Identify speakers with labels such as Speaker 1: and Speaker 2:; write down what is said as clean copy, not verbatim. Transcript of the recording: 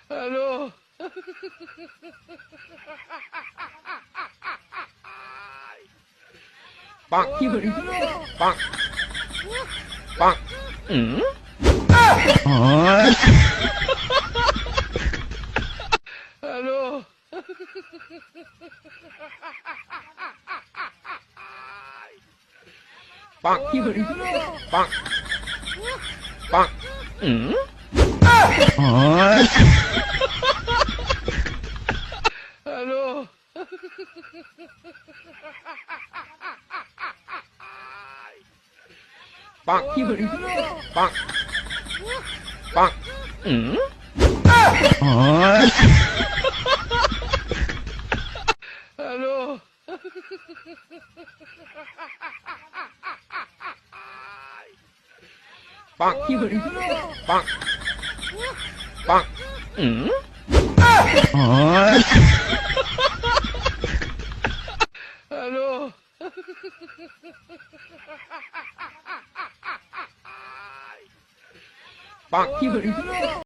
Speaker 1: Hello.
Speaker 2: bonk,
Speaker 1: কি করে?
Speaker 2: bonk, bonk.
Speaker 1: Hello.
Speaker 2: Bonk,
Speaker 1: কি করে?
Speaker 2: bonk, bonk.
Speaker 1: হ্যালো।
Speaker 2: Bonk,
Speaker 1: কি করে?
Speaker 2: bonk, bonk.
Speaker 1: হ্যালো।
Speaker 2: Bonk,
Speaker 1: কি করে?
Speaker 2: bonk, bonk.
Speaker 1: হ্যালো।
Speaker 2: Bonk,
Speaker 1: কি করে?